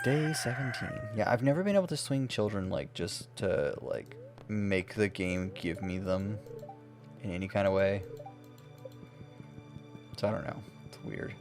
Day 17. Yeah, I've never been able to swing children, like, just to, like, make the game give me them in any kind of way. So I don't know. It's weird.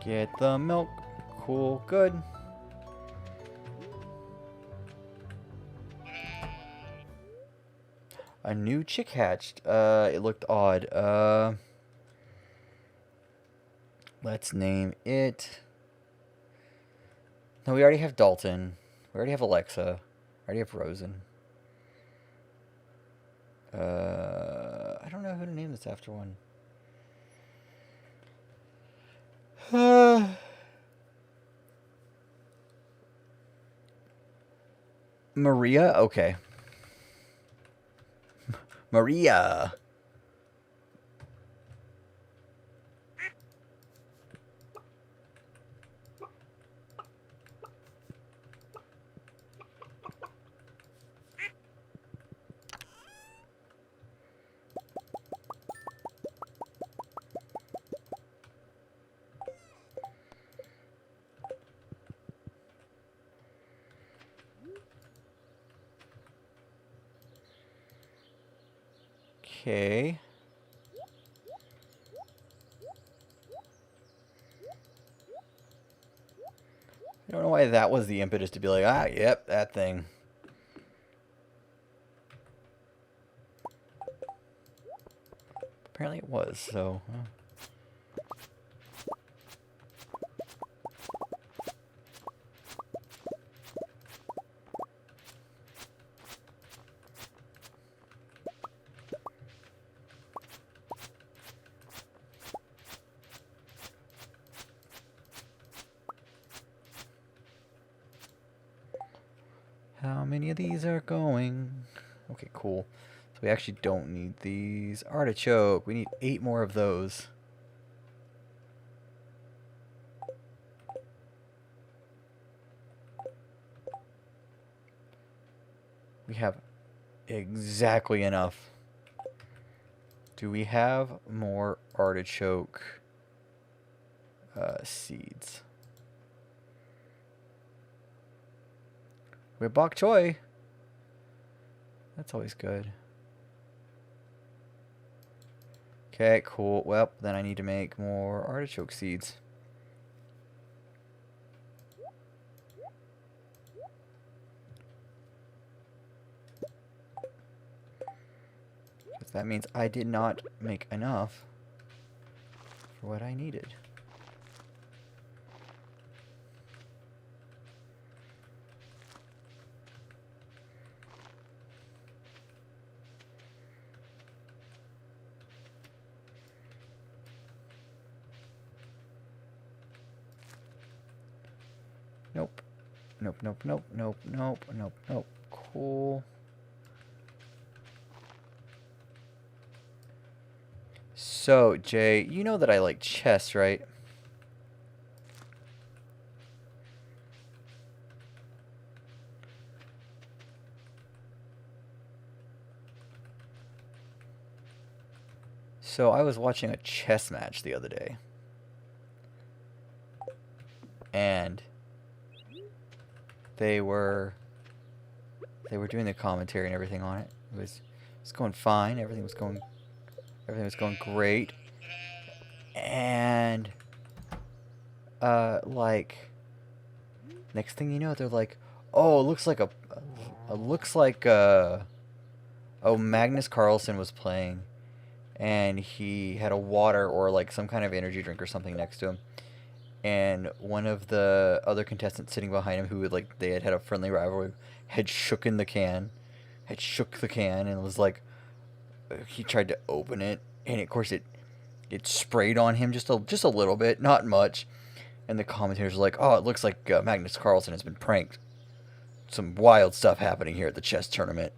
Get the milk. Cool. Good. A new chick hatched. It looked odd. Let's name it. No, we already have Dalton. We already have Alexa. I already have Rosen. I don't know who to name this after one. Maria? Okay. Maria. Okay. I don't know why that was the impetus to be like, ah, yep, that thing. Apparently it was, so... How many of these are going? Okay, cool. So we actually don't need these. Artichoke. We need 8 more of those. We have exactly enough. Do we have more artichoke seeds? We have bok choy. That's always good. Okay, cool. Well, then I need to make more artichoke seeds. Because that means I did not make enough for what I needed. Nope. Nope, nope, nope, nope, nope, nope, nope. Cool. So, Jay, you know that I like chess, right? So, I was watching a chess match the other day. And they were doing the commentary and everything on it. It was going fine. Everything was going great. And like next thing you know, they're like, "Oh, it looks like oh, Magnus Carlsen was playing and he had a water or like some kind of energy drink or something next to him." and one of the other contestants sitting behind him, who like they had a friendly rivalry, had shook the can, and was like, he tried to open it, and of course it sprayed on him just a little bit, not much, and the commentators were like, oh, it looks like Magnus Carlsen has been pranked. Some wild stuff happening here at the chess tournament.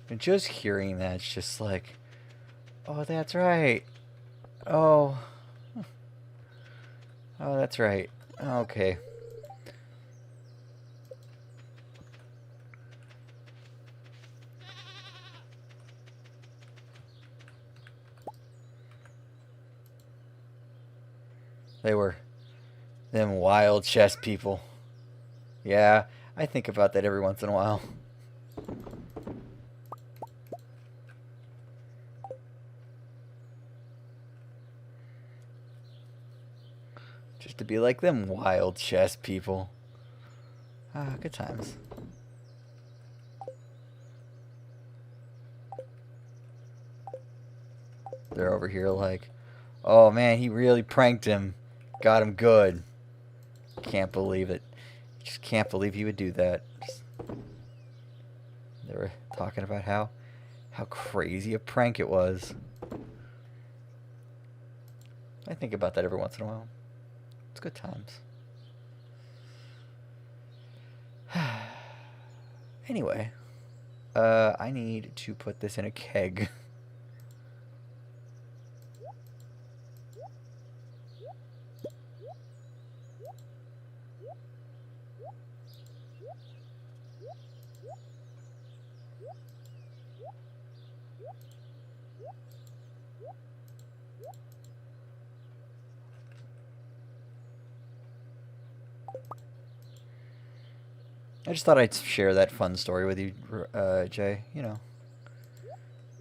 And just hearing that, it's just like, oh, that's right. Oh, that's right. Okay. They were them wild chess people. Yeah, I think about that every once in a while. Just to be like them wild chess people. Ah, good times. They're over here like, oh man, he really pranked him. Got him good. Can't believe it. Just can't believe he would do that. They were talking about how crazy a prank it was. I think about that every once in a while. It's good times. Anyway, I need to put this in a keg. I just thought I'd share that fun story with you, Jay. You know,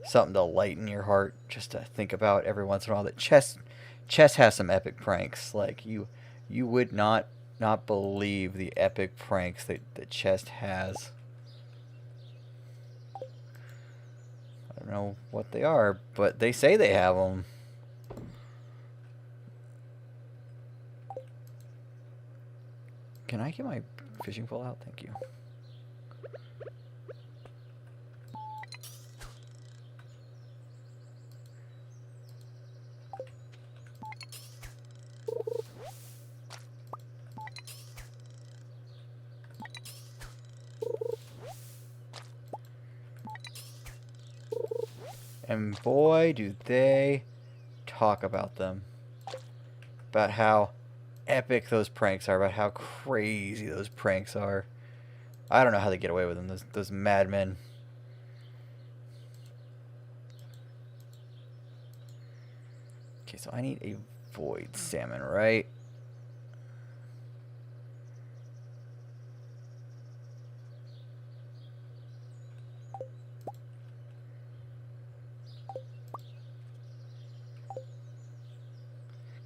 something to lighten your heart, just to think about every once in a while. That chess has some epic pranks. Like you would not believe the epic pranks that chess has. I don't know what they are, but they say they have them. Can I get my fishing pole out? Thank you. And boy, do they talk about them. About how epic those pranks are, about how crazy those pranks are. I don't know how they get away with them, those madmen. Okay, so I need a void salmon, right?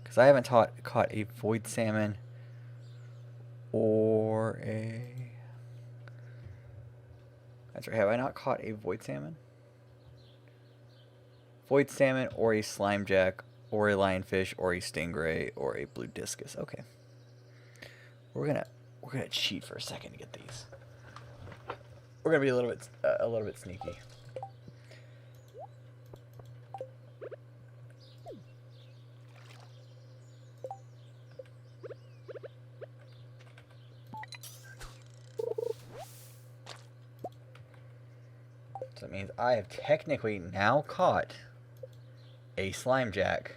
Because I haven't caught a void salmon or a... That's right, have I not caught a void salmon? Void salmon or a slimejack or a lionfish or a stingray or a blue discus. Okay. We're gonna cheat for a second to get these. We're gonna be a little bit sneaky. So that means I have technically now caught a slimejack.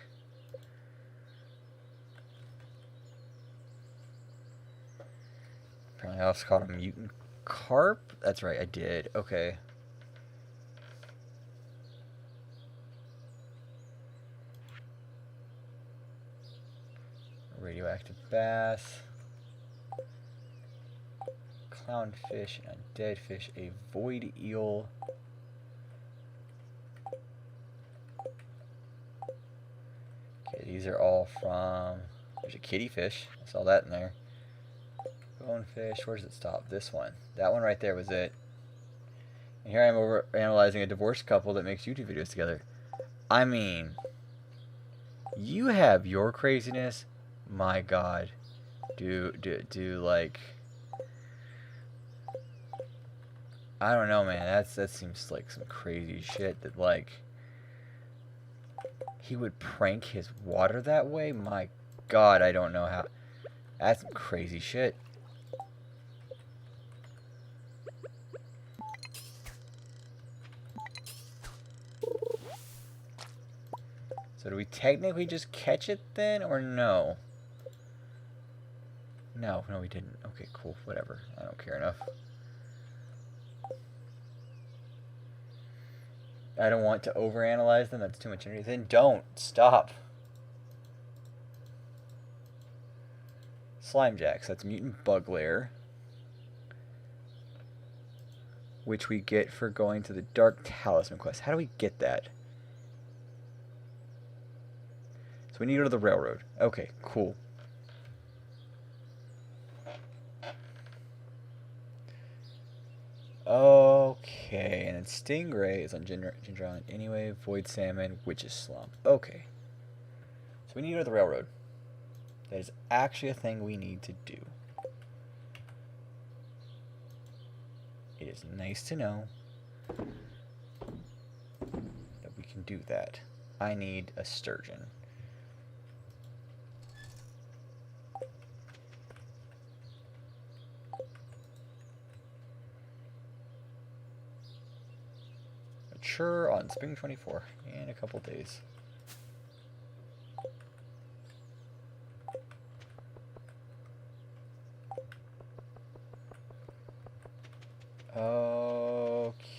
Apparently I also caught a mutant carp. That's right, I did. Okay. Radioactive bass. Clownfish, and a dead fish, a void eel. Okay, these are all from... There's a kitty fish. I saw that in there. Bonefish. Where does it stop? This one. That one right there was it. And here I am over analyzing a divorced couple that makes YouTube videos together. I mean, you have your craziness. My God. Do like... I don't know, man. That seems like some crazy shit that, like... He would prank his water that way? My God, I don't know how... That's some crazy shit. So do we technically just catch it then, or no? No, we didn't. Okay, cool, whatever. I don't care enough. I don't want to overanalyze them. That's too much energy. Then don't. Stop. Slime Jacks. That's mutant bug lair. Which we get for going to the Dark Talisman quest. How do we get that? So we need to go to the railroad. Okay, cool. Okay, and then Stingray is on Ginger Island anyway. Void Salmon, Witch's Slump. Okay. So we need to go to the railroad. That is actually a thing we need to do. It is nice to know that we can do that. I need a sturgeon. Mature on spring 24 in a couple days.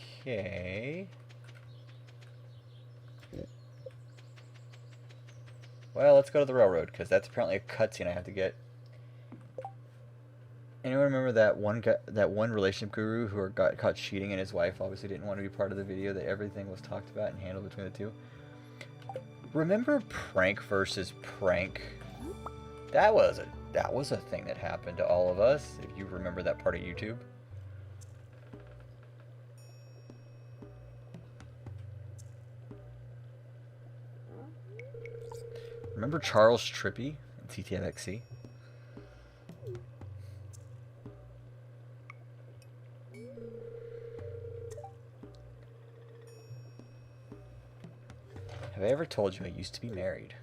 Okay. Well, let's go to the railroad, because that's apparently a cutscene I have to get. Anyone remember that one relationship guru who got caught cheating, and his wife obviously didn't want to be part of the video, that everything was talked about and handled between the two? Remember prank versus prank? That was a thing that happened to all of us, if you remember that part of YouTube. Remember Charles Trippy in TTFXC? Have I ever told you I used to be married?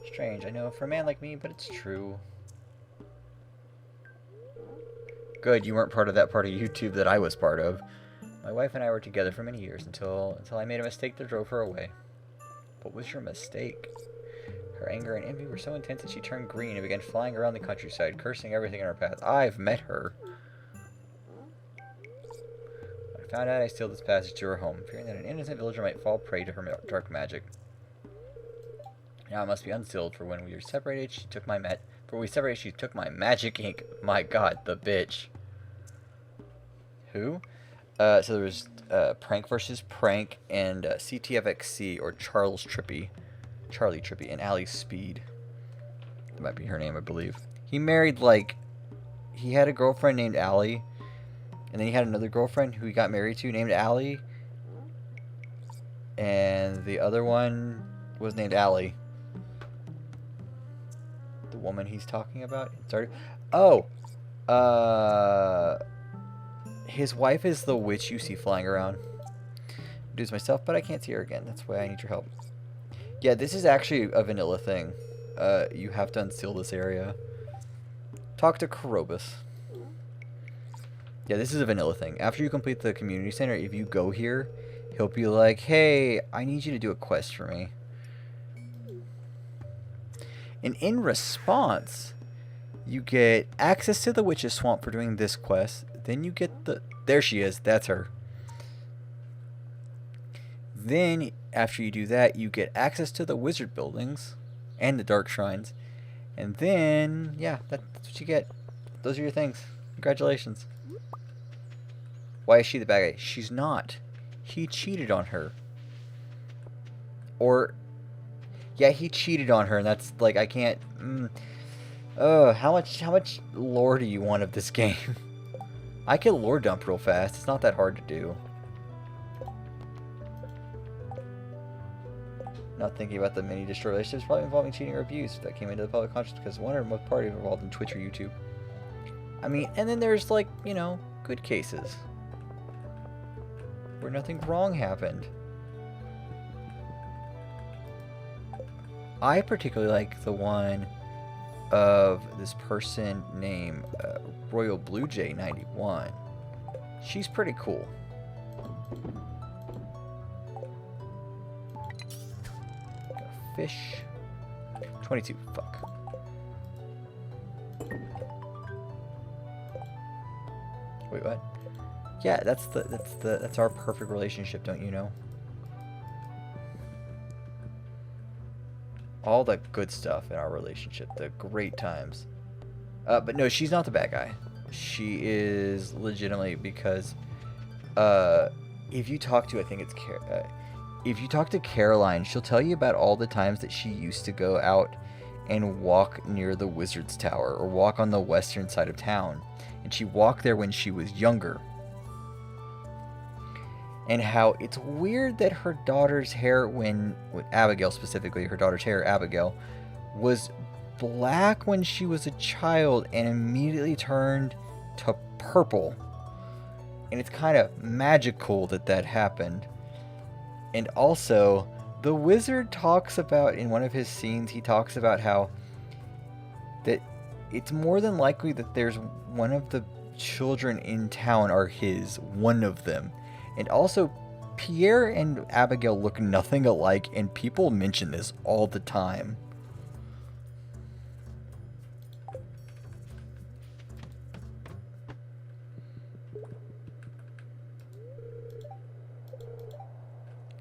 Strange, I know, for a man like me, but it's true. Good, you weren't part of that part of YouTube that I was part of. My wife and I were together for many years until I made a mistake that drove her away. What was your mistake? Her anger and envy were so intense that she turned green and began flying around the countryside, cursing everything in her path. I've met her. When I found out, I sealed this passage to her home, fearing that an innocent villager might fall prey to her dark magic. Now it must be unsealed, for when we were separated, she took my magic ink. My God, the bitch. Who? So there was Prank versus Prank and CTFXC, or Charlie Trippy, and Allie Speed. That might be her name, I believe. He married, he had a girlfriend named Allie, and then he had another girlfriend who he got married to named Allie, and the other one was named Allie. The woman he's talking about? His wife is the witch you see flying around. Do this myself, but I can't see her again. That's why I need your help. Yeah, this is actually a vanilla thing. You have to unseal this area. Talk to Karobus. Yeah, this is a vanilla thing. After you complete the community center, if you go here, he'll be like, hey, I need you to do a quest for me. And in response, you get access to the Witch's Swamp for doing this quest. Then you get the... There she is. That's her. Then, after you do that, you get access to the Wizard Buildings and the Dark Shrines. And then, yeah, that's what you get. Those are your things. Congratulations. Why is she the bad guy? She's not. He cheated on her. Or... Yeah, he cheated on her, and that's, I can't... how much lore do you want of this game? I can lore dump real fast. It's not that hard to do. Not thinking about the many destroyed relationships probably involving cheating or abuse that came into the public consciousness because one or both parties were involved in Twitch or YouTube. I mean, and then there's like, you know, good cases where nothing wrong happened. I particularly like the one of this person named Royal Blue Jay 91. She's pretty cool. Got a fish. 22. Fuck. Wait, what? Yeah, that's our perfect relationship, don't you know? All the good stuff in our relationship, the great times. But no, she's not the bad guy. She is legitimately because if you talk to, I think it's if you talk to Caroline, she'll tell you about all the times that she used to go out and walk near the Wizard's Tower or walk on the western side of town. And she walked there when she was younger. And how it's weird that her daughter's hair, with Abigail specifically, her daughter's hair, Abigail, was black when she was a child and immediately turned to purple. And it's kind of magical that that happened. And also, the wizard talks about, in one of his scenes, he talks about how that it's more than likely that there's one of the children in town are his, one of them. And also, Pierre and Abigail look nothing alike, and people mention this all the time.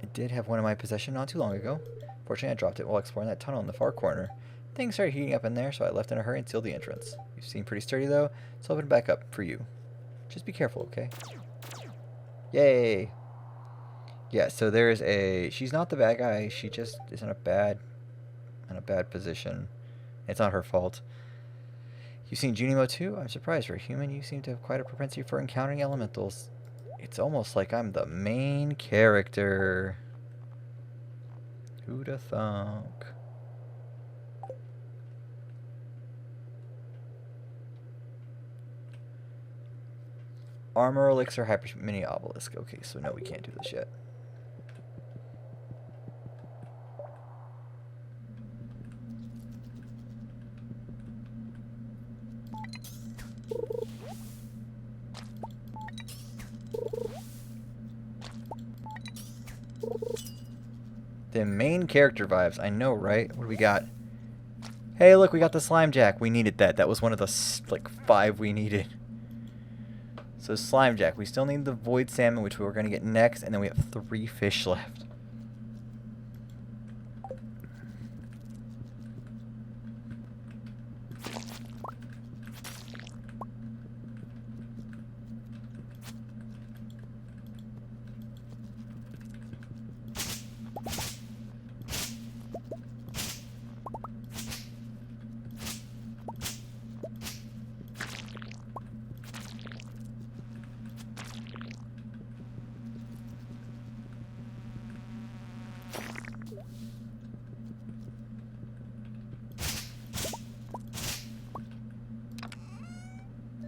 I did have one in my possession not too long ago. Fortunately, I dropped it while exploring that tunnel in the far corner. Things started heating up in there, so I left in a hurry and sealed the entrance. You seem pretty sturdy, though, so I'll open it back up for you. Just be careful, okay? Yay! Yeah, so there's she's not the bad guy, she just is in a bad position. It's not her fault. You've seen Junimo too? I'm surprised for a human. You seem to have quite a propensity for encountering elementals. It's almost like I'm the main character. Who'da thunk? Armor elixir, hyper mini obelisk. Okay, so no, we can't do this yet. The main character vibes. I know, right? What do we got? Hey, look, we got the slime jack. We needed that. That was one of the, like, 5 we needed. So slime jack. We still need the void salmon, which we're going to get next. And then we have 3 fish left.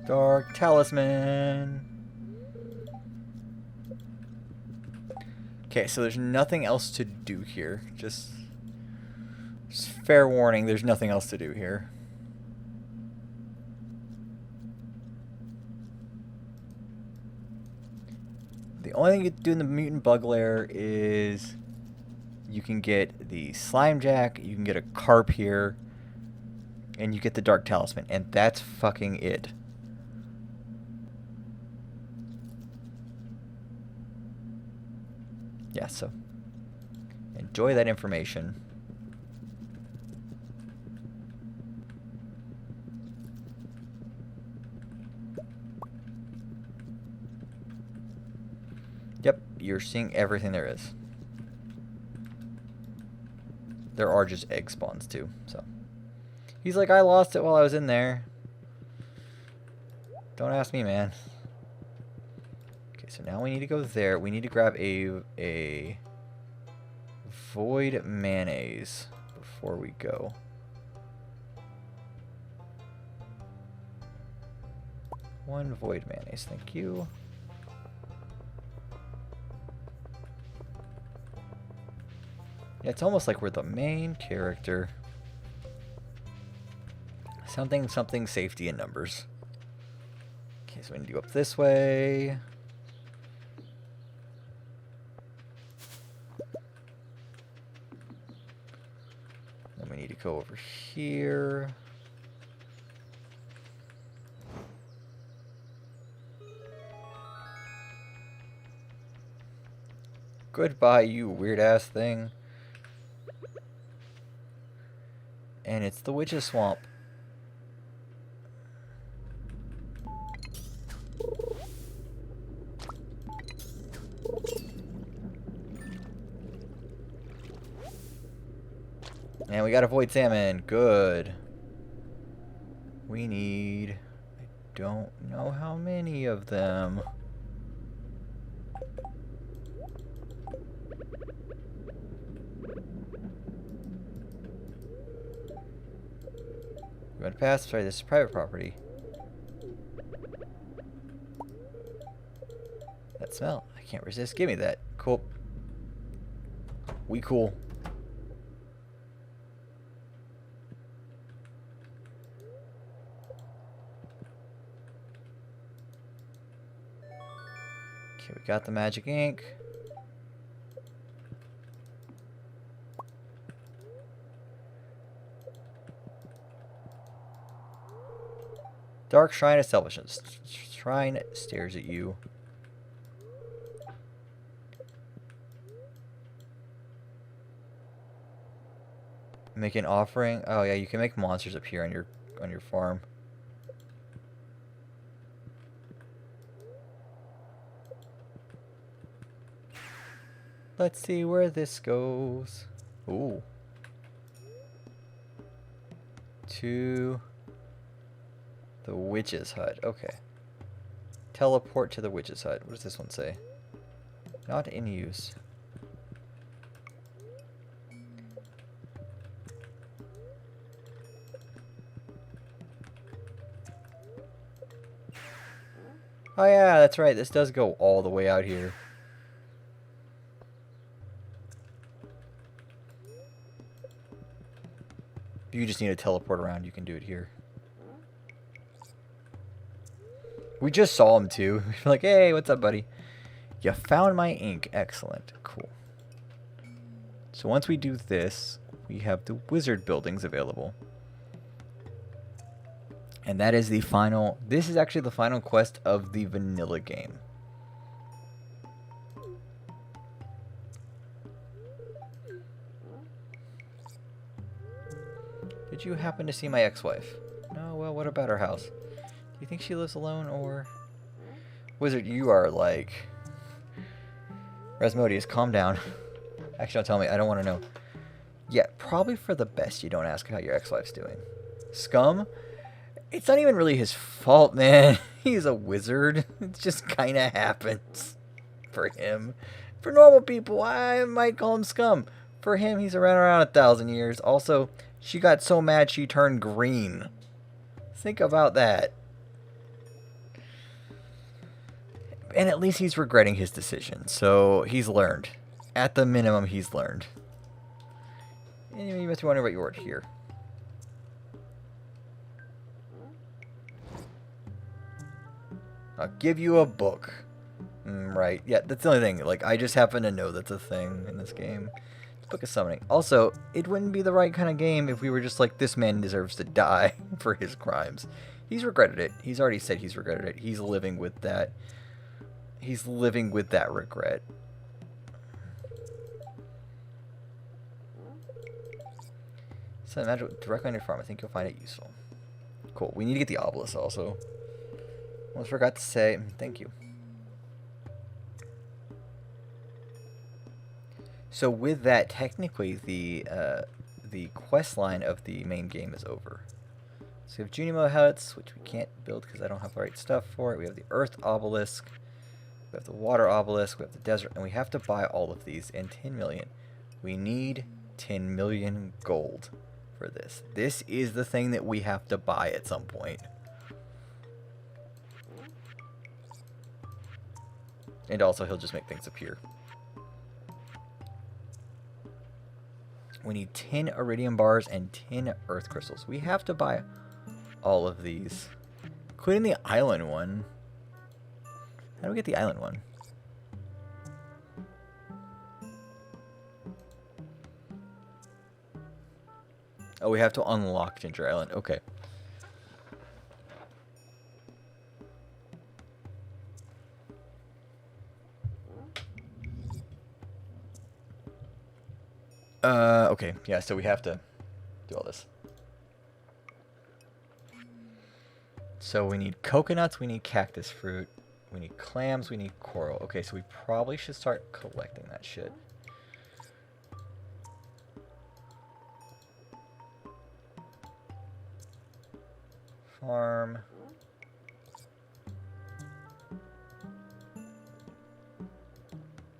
Dark Talisman. Okay, so there's nothing else to do here. Just fair warning, there's nothing else to do here. The only thing you can do in the mutant bug lair is you can get the slime jack, you can get a carp here, and you get the dark talisman, and that's fucking it. Yeah, so enjoy that information. Yep, you're seeing everything there is. There are just egg spawns too, so. He's like, I lost it while I was in there. Don't ask me, man. Okay, so now we need to go there. We need to grab a void mayonnaise before we go. One void mayonnaise, thank you. Yeah, it's almost like we're the main character. Something, something, safety in numbers. Okay, so we need to go up this way. Then we need to go over here. Goodbye, you weird-ass thing. And it's the Witch's Swamp. And we got a void salmon. Good. We need... I don't know how many of them. We're going to pass. Sorry, this is private property. That smell. I can't resist. Give me that. Cool. We cool. Okay, we got the magic ink. Dark Shrine Establishment. Shrine stares at you. Make an offering. Oh yeah, you can make monsters appear on your farm. Let's see where this goes. Ooh. To the witch's hut. Okay. Teleport to the witch's hut. What does this one say? Not in use. Oh yeah, that's right. This does go all the way out here. If you just need to teleport around, you can do it here. We just saw him too. We're like, hey, what's up, buddy? You found my ink. Excellent. Cool. So once we do this, we have the wizard buildings available. And that is the final... This is actually the final quest of the vanilla game. Did you happen to see my ex-wife? No, well, what about her house? Do you think she lives alone, or... Wizard, you are like... Rasmodius, calm down. Actually, don't tell me. I don't want to know. Yeah, probably for the best you don't ask how your ex-wife's doing. Scum? It's not even really his fault, man. He's a wizard. It just kind of happens for him. For normal people, I might call him scum. For him, he's around 1,000 years. Also, she got so mad she turned green. Think about that. And at least he's regretting his decision. So he's learned. At the minimum, he's learned. Anyway, you must be wondering what you ordered here. I'll give you a book. Right. Yeah, that's the only thing. Like, I just happen to know that's a thing in this game. Book of Summoning. Also, it wouldn't be the right kind of game if we were just like, this man deserves to die for his crimes. He's regretted it. He's already said he's regretted it. He's living with that. He's living with that regret. So imagine directly on your farm. I think you'll find it useful. Cool. We need to get the obelisk also. Almost forgot to say thank you. So with that, technically the quest line of the main game is over. So we have Junimo huts, which we can't build because I don't have the right stuff for it. We have the earth obelisk. We have the water obelisk. We have the desert, and we have to buy all of these and 10 million. We need 10 million gold for this. This is the thing that we have to buy at some point. And also, he'll just make things appear. We need 10 iridium bars and 10 earth crystals. We have to buy all of these, including the island one. How do we get the island one? Oh, we have to unlock Ginger Island. Okay. Okay. Yeah, so we have to do all this. So we need coconuts, we need cactus fruit, we need clams, we need coral. Okay, so we probably should start collecting that shit. Farm.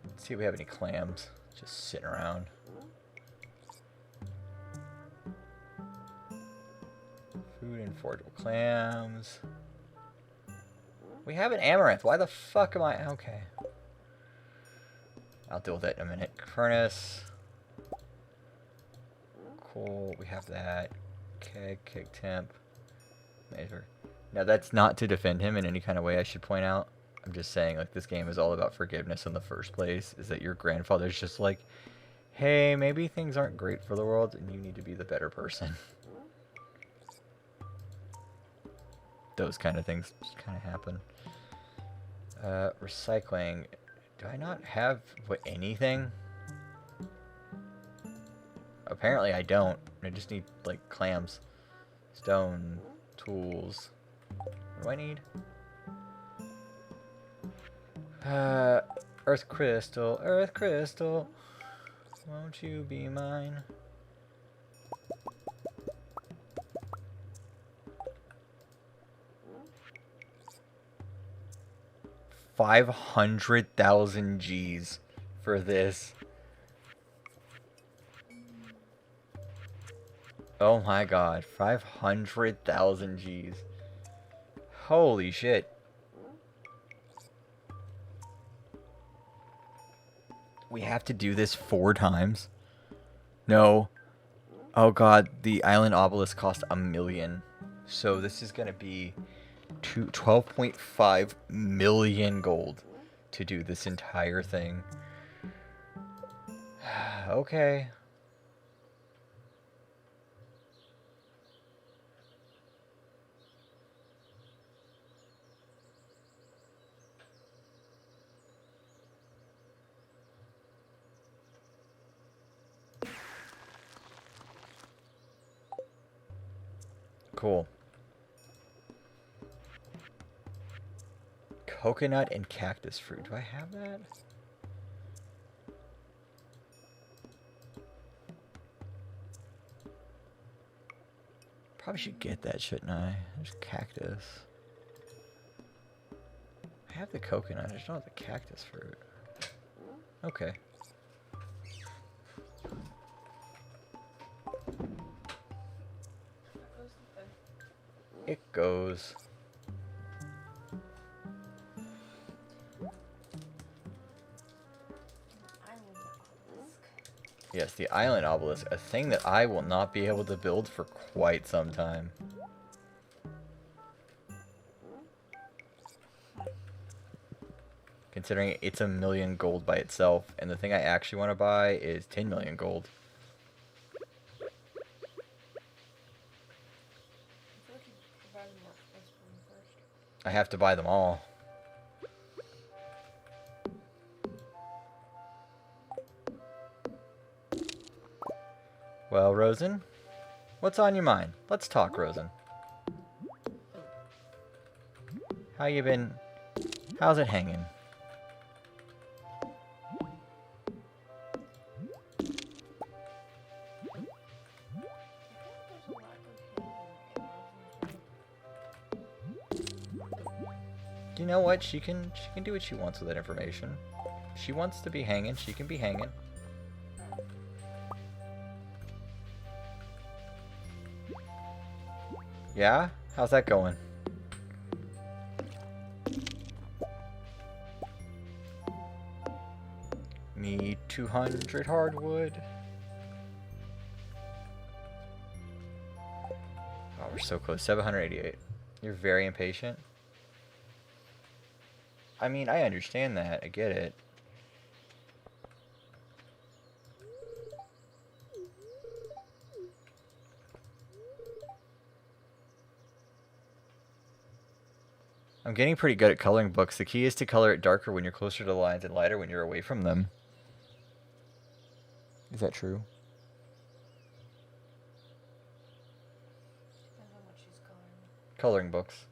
Let's see if we have any clams just sitting around. Food and forgeable clams. We have an amaranth. Why the fuck am I... Okay. I'll deal with it in a minute. Furnace. Cool. We have that. Keg temp. Measure. Now that's not to defend him in any kind of way, I should point out. I'm just saying, like, this game is all about forgiveness in the first place. Is that your grandfather's just like, hey, maybe things aren't great for the world and you need to be the better person. Those kind of things just kind of happen. Recycling. Do I not have anything? Apparently I don't. I just need, like, clams. Stone. Tools. What do I need? Earth crystal. Earth crystal. Won't you be mine? $500,000 G's for this. Oh my god, 500,000 G's. Holy shit. We have to do this 4 times? No. Oh god, the island obelisk cost $1 million. So this is gonna be 12.5 million gold to do this entire thing. Okay. Cool. Coconut and cactus fruit. Do I have that? Probably should get that, shouldn't I? There's cactus. I have the coconut. I just don't have the cactus fruit. Okay. It goes. Yes, the island obelisk, a thing that I will not be able to build for quite some time. Considering it's $1 million gold by itself, and the thing I actually want to buy is 10 million gold. I have to buy them all. Well, Rosen, what's on your mind? Let's talk, Rosen. How you been? How's it hanging? You know what? She can do what she wants with that information. If she wants to be hanging, she can be hanging. Yeah? How's that going? Need 200 hardwood. Oh, we're so close. 788. You're very impatient. I mean, I understand that. I get it. I'm getting pretty good at coloring books. The key is to color it darker when you're closer to the lines and lighter when you're away from them. Is that true? Depends on what she's coloring. Coloring books.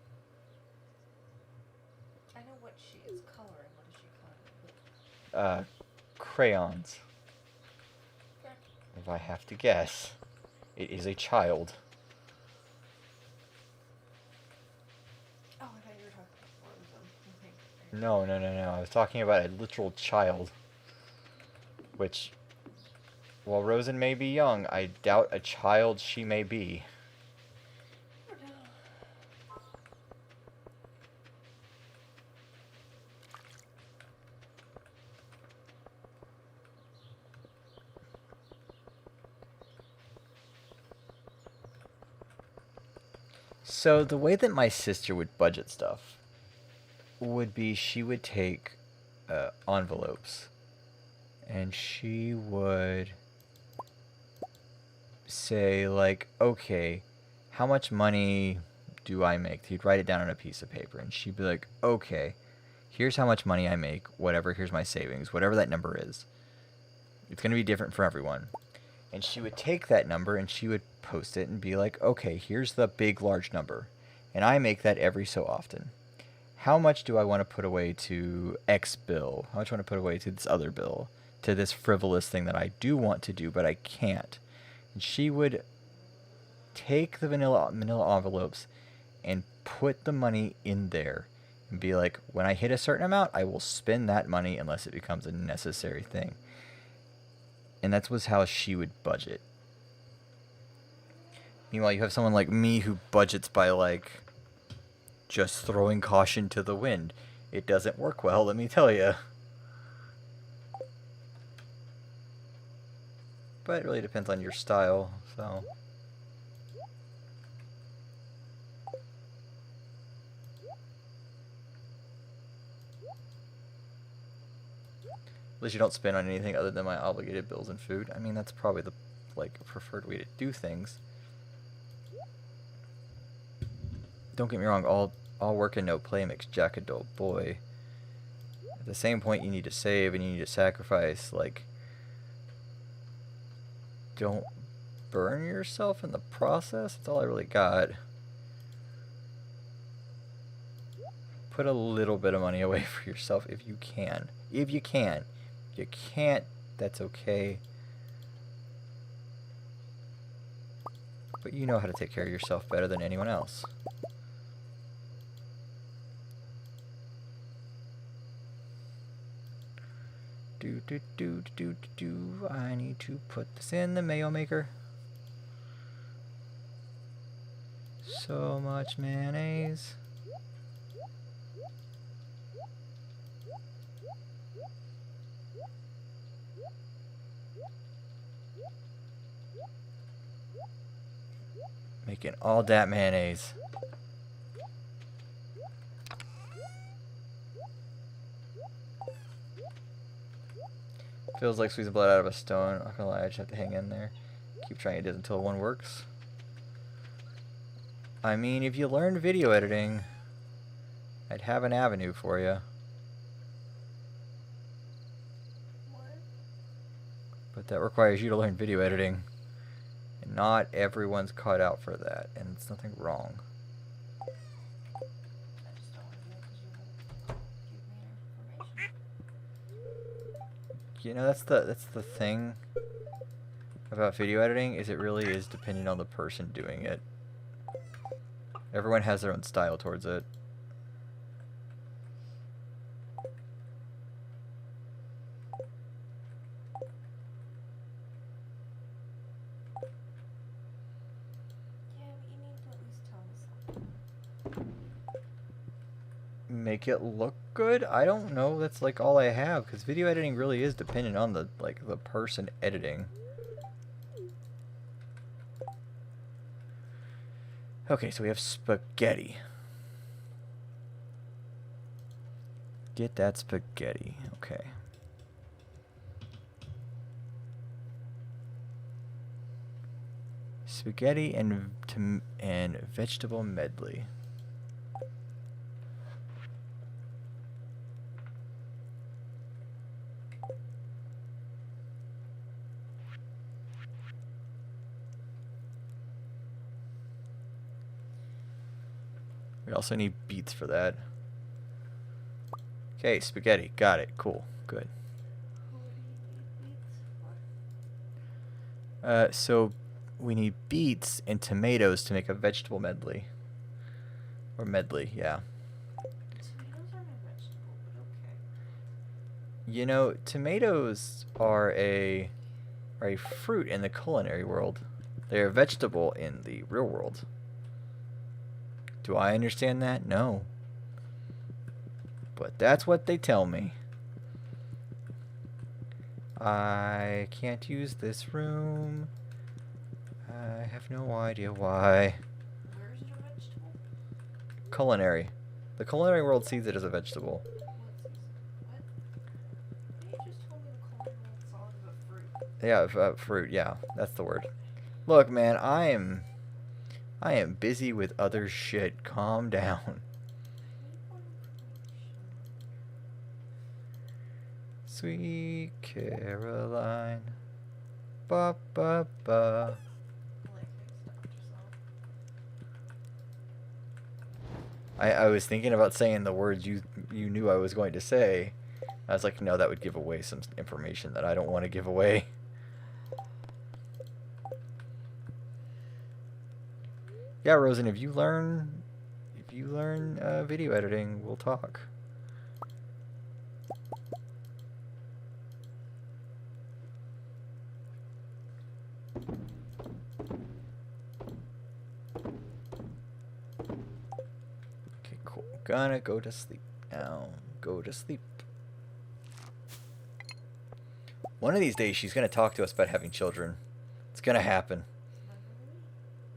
I know what she is coloring. What is she coloring? Crayons. Okay. If I have to guess, it is a child. Oh, I thought you were talking about Frozen. No. I was talking about a literal child. Which, while Rosen may be young, I doubt a child she may be. Oh, no. So the way that my sister would budget stuff would be she would take envelopes and she would say like, okay, how much money do I make? He'd write it down on a piece of paper and she'd be like, okay, here's how much money I make, whatever, here's my savings, whatever that number is. It's going to be different for everyone. And she would take that number and she would post it and be like, okay, here's the big, large number. And I make that every so often. How much do I want to put away to X bill? How much do I want to put away to this other bill? To this frivolous thing that I do want to do, but I can't. And she would take the manila envelopes and put the money in there. And be like, when I hit a certain amount, I will spend that money unless it becomes a necessary thing. And that was how she would budget. Meanwhile, you have someone like me who budgets by, like, just throwing caution to the wind. It doesn't work well, let me tell you. But it really depends on your style, so... At least you don't spend on anything other than my obligated bills and food. I mean, that's probably the, like, preferred way to do things. Don't get me wrong, all work and no play makes Jack a dull boy. At the same point, you need to save and you need to sacrifice. Like, don't burn yourself in the process. That's all I really got. Put a little bit of money away for yourself if you can. If you can. If you can't, that's okay. But you know how to take care of yourself better than anyone else. I need to put this in the mayo maker. So much mayonnaise. Making all that mayonnaise. Feels like squeezing blood out of a stone. Not gonna lie, I just have to hang in there. Keep trying it until one works. I mean, if you learned video editing, I'd have an avenue for you. What? But that requires you to learn video editing. And not everyone's caught out for that, and it's nothing wrong. I just don't want to do it because you won't give me information. You know, that's the thing about video editing, is it really is dependent on the person doing it. Everyone has their own style towards it. Yeah, but you need to at least tell me make it look good. I don't know. That's like all I have, because video editing really is dependent on the the person editing. Okay, so we have spaghetti. Get that spaghetti. Okay. Spaghetti and vegetable medley. We also need beets for that. Okay, spaghetti. Got it. Cool. Good. So we need beets and tomatoes to make a vegetable medley. Or medley, yeah. Tomatoes aren't a vegetable, but okay. You know, tomatoes are a fruit in the culinary world. They're a vegetable in the real world. Do I understand that? No. But that's what they tell me. I can't use this room. I have no idea why. Where is it a vegetable? Culinary. The culinary world sees it as a vegetable. What season? What? You just told me the culinary world saw it as a fruit. Yeah, fruit. Yeah, that's the word. Look, man, I am busy with other shit. Calm down. Sweet Caroline. Ba ba ba. I was thinking about saying the words you knew I was going to say. I was like, no, that would give away some information that I don't want to give away. Yeah, Rosen, if you learn video editing, we'll talk. Okay, cool. Gonna go to sleep now. Go to sleep. One of these days, she's gonna talk to us about having children. It's gonna happen.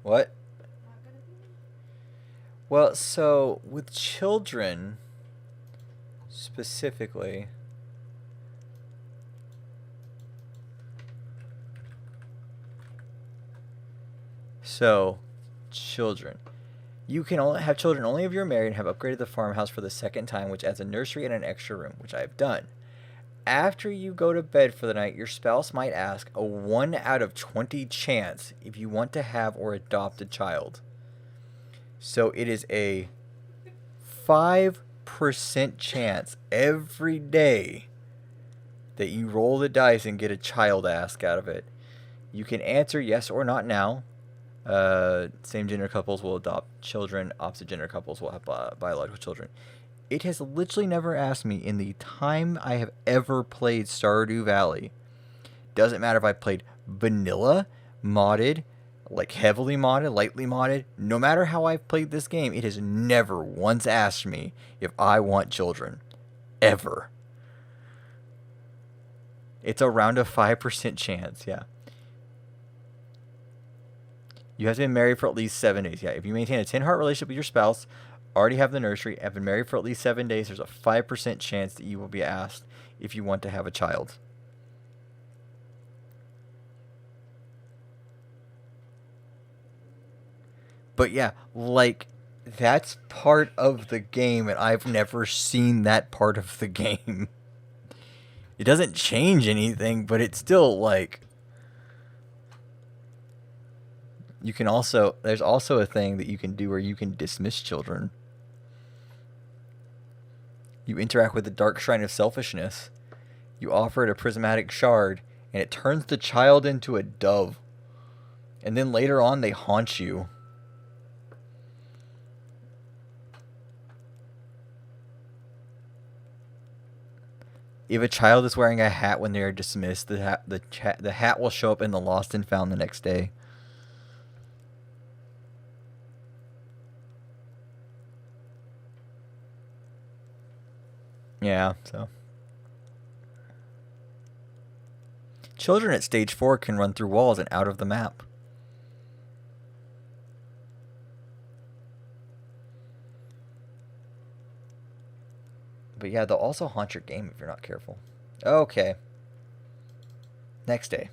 What? Well, so with children specifically, children. You can only have children only if you're married and have upgraded the farmhouse for the second time, which adds a nursery and an extra room, which I've done. After you go to bed for the night, your spouse might ask a 1 out of 20 chance if you want to have or adopt a child. So it is a 5% chance every day that you roll the dice and get a child ask out of it. You can answer yes or not now. Same gender couples will adopt children. Opposite gender couples will have biological children. It has literally never asked me in the time I have ever played Stardew Valley. Doesn't matter if I played vanilla, modded, like heavily modded, lightly modded. No matter how I've played this game, it has never once asked me if I want children. Ever. It's around a 5% chance, yeah. You have to be married for at least 7 days. Yeah, if you maintain a 10-heart relationship with your spouse, already have the nursery, have been married for at least 7 days, there's a 5% chance that you will be asked if you want to have a child. But yeah, like, that's part of the game, and I've never seen that part of the game. It doesn't change anything, but it's still, like... You can also... There's also a thing that you can do where you can dismiss children. You interact with the Dark Shrine of Selfishness. You offer it a prismatic shard, and it turns the child into a dove. And then later on, they haunt you. If a child is wearing a hat when they are dismissed, the hat will show up in the Lost and Found the next day. Yeah, so. Children at stage 4 can run through walls and out of the map. But yeah, they'll also haunt your game if you're not careful. Okay. Next day.